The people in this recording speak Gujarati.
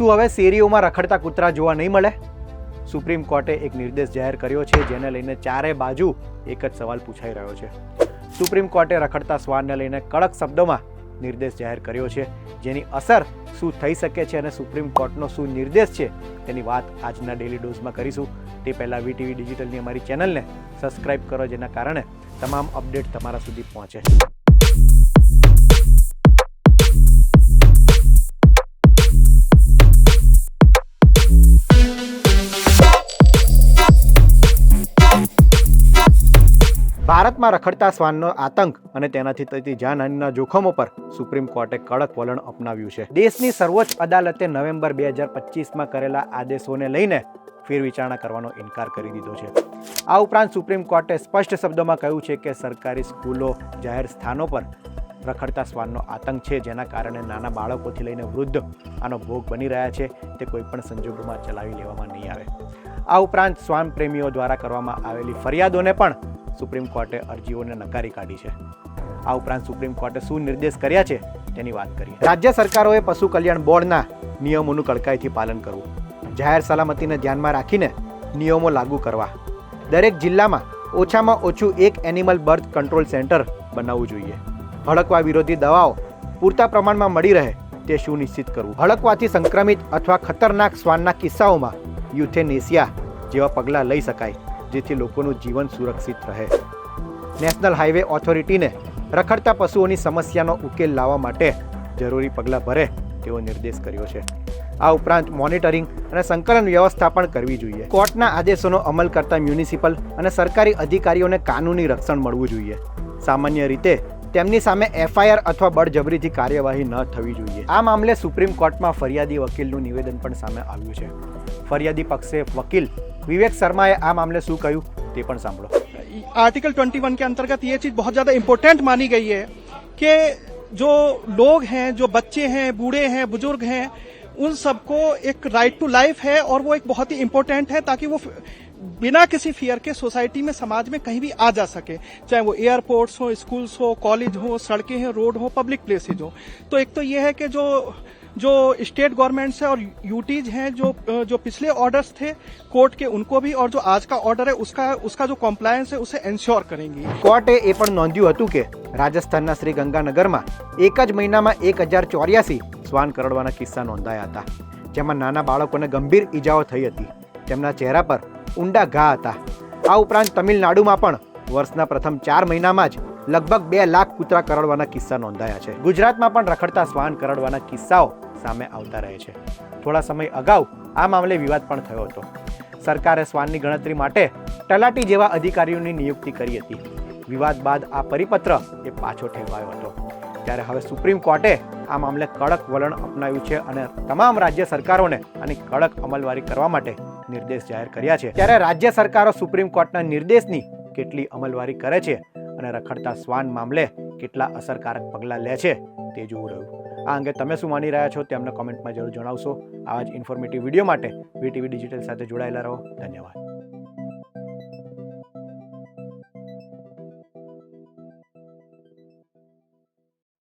શું હવે શેરીઓમાં રખડતા કૂતરા જોવા નહીં મળે? સુપ્રીમ કોર્ટે એક નિર્દેશ જાહેર કર્યો છે, જેને લઈને ચારે બાજુ એક જ સવાલ પૂછાઈ રહ્યો છે. સુપ્રીમ કોર્ટે રખડતા શ્વાનને લઈને કડક શબ્દોમાં નિર્દેશ જાહેર કર્યો છે, જેની અસર શું થઈ શકે છે અને સુપ્રીમ કોર્ટનો શું નિર્દેશ છે તેની વાત આજના ડેલી ડોઝમાં કરીશું. તે પહેલાં વીટીવી ડિજિટલની અમારી ચેનલને સબસ્ક્રાઇબ કરો, જેના કારણે તમામ અપડેટ તમારા સુધી પહોંચે. ભારતમાં રખડતા શ્વાનનો આતંક અને તેનાથી થતી જાનહાનિના જોખમો પર સુપ્રીમ કોર્ટે કડક વલણ અપનાવ્યું છે. દેશની સર્વોચ્ચ અદાલતે નવેમ્બર 2025માં કરેલા આદેશોને લઈને ફેરવિચારણા કરવાનો ઇનકાર કરી દીધો છે. આ ઉપરાંત સુપ્રીમ કોર્ટે સ્પષ્ટ શબ્દોમાં કહ્યું છે કે સરકારી સ્કૂલો, જાહેર સ્થાનો પર રખડતા શ્વાનનો આતંક છે, જેના કારણે નાના બાળકોથી લઈને વૃદ્ધ આનો ભોગ બની રહ્યા છે. તે કોઈપણ સંજોગોમાં ચલાવી લેવામાં નહીં આવે. આ ઉપરાંત શ્વાન પ્રેમીઓ દ્વારા કરવામાં આવેલી ફરિયાદોને પણ સુપ્રીમ કોર્ટે અરજીઓને નકારી કાઢી છે. આ ઉપરાંત સુપ્રીમ કોર્ટે શું નિર્દેશ કર્યા છે તેની વાત કરીએ. રાજ્ય સરકારોએ પશુ કલ્યાણ બોર્ડના નિયમોનું કડકાઈથી પાલન કરવું, જાહેર સલામતીને ધ્યાનમાં રાખીને નિયમો લાગુ કરવા, દરેક જિલ્લામાં ઓછામાં ઓછું એક એનિમલ બર્થ કંટ્રોલ સેન્ટર બનાવવું જોઈએ, હડકવા વિરોધી દવાઓ પૂરતા પ્રમાણમાં મળી રહે તે સુનિશ્ચિત કરવું, હડકવાથી સંક્રમિત અથવા ખતરનાક શ્વાનના કિસ્સાઓમાં યુથેનેસિયા જેવા પગલાં લઈ શકાય, જેથી લોકોનું જીવન સુરક્ષિત રહે. નેશનલ હાઈવે ઓથોરિટીને રખડતા પશુઓની સમસ્યાનો ઉકેલ લાવવા માટે જરૂરી પગલાં ભરે તેવો નિર્દેશ કર્યો છે. આ ઉપરાંત મોનિટરિંગ અને સંકલન વ્યવસ્થા પણ કરવી જોઈએ. કોર્ટના આદેશોનો અમલ કરતા મ્યુનિસિપલ અને સરકારી અધિકારીઓને કાનૂની રક્ષણ મળવું જોઈએ. સામાન્ય રીતે તેમની સામે એફઆઈઆર અથવા બળજબરીથી કાર્યવાહી ન થવી જોઈએ. આ મામલે સુપ્રીમ કોર્ટમાં ફરિયાદી વકીલનું નિવેદન પણ સામે આવ્યું છે. ફરિયાદી પક્ષે વકીલ विवेक शर्मा आ मामले शू कहूं ते पण सांभळो. आर्टिकल 21 के अंतर्गत ये चीज बहुत ज्यादा इम्पोर्टेंट मानी गई है कि जो लोग हैं, जो बच्चे हैं, बूढ़े हैं, बुजुर्ग हैं, उन सबको एक राइट टू लाइफ है और वो एक बहुत ही इम्पोर्टेंट है, ताकि वो बिना किसी फियर के सोसाइटी में, समाज में कहीं भी आ जा सके, चाहे वो एयरपोर्ट्स हो, स्कूल्स हो, कॉलेज हो, सड़कें हैं, रोड हो, पब्लिक प्लेसेज हो. तो एक तो ये है कि जो स्टेट गवर्नमेंट से और यूटीज हैं, जो पिछले ऑर्डर्स थे कोर्ट के, उनको भी, और जो आज का ऑर्डर है उसका जो कॉम्प्लायंस है उसे एंश्योर करेंगी. कोर्टे એ પણ નોંધ્યું હતું કે રાજસ્થાનના શ્રી ગંગાનગરમાં એક જ મહિનામાં 1084 શ્વાન કરડવાના કિસ્સા નોંધાયા હતા, જેમાં નાના બાળકોને ગંભીર ઈજાઓ થઈ હતી. તેમના ચહેરા પર ઊંડા ઘા હતા. આ ઉપરાંત તમિલનાડુમાં પણ વર્ષના પ્રથમ 4 મહિનામાં જ લગભગ 2 લાખ કૂતરા કરડવાના કિસ્સા નોંધાયા છે. ગુજરાતમાં પણ રખડતા શ્વાન કરડવાના કિસ્સાઓ સામે આવતા રહે છે. થોડા સમય અગાઉ આ મામલે વિવાદ પણ થયો હતો. સરકારે શ્વાનની ગણતરી માટે તલાટી જેવા અધિકારીઓની નિયુક્તિ કરી હતી. વિવાદ બાદ આ પરિપત્ર એ પાછો ઠેલવાયો હતો. ત્યારે હવે સુપ્રીમ કોર્ટે આ મામલે કડક વલણ અપનાવ્યું છે અને તમામ રાજ્ય સરકારોને આની કડક અમલવારી કરવા માટે નિર્દેશ જાહેર કર્યા છે. ત્યારે રાજ્ય સરકારો સુપ્રીમ કોર્ટના નિર્દેશની કેટલી અમલવારી કરે છે અને રખડતા શ્વાન મામલે કેટલા અસરકારક પગલાં લે છે તે જોવું રહ્યું. આ અંગે તમે શું માની રહ્યા છો તે અમને કોમેન્ટમાં જરૂર જણાવશો. આવા જ ઇન્ફોર્મેટિવ વિડીયો માટે વીટીવી ડિજિટલ સાથે જોડાયેલા રહો. ધન્યવાદ.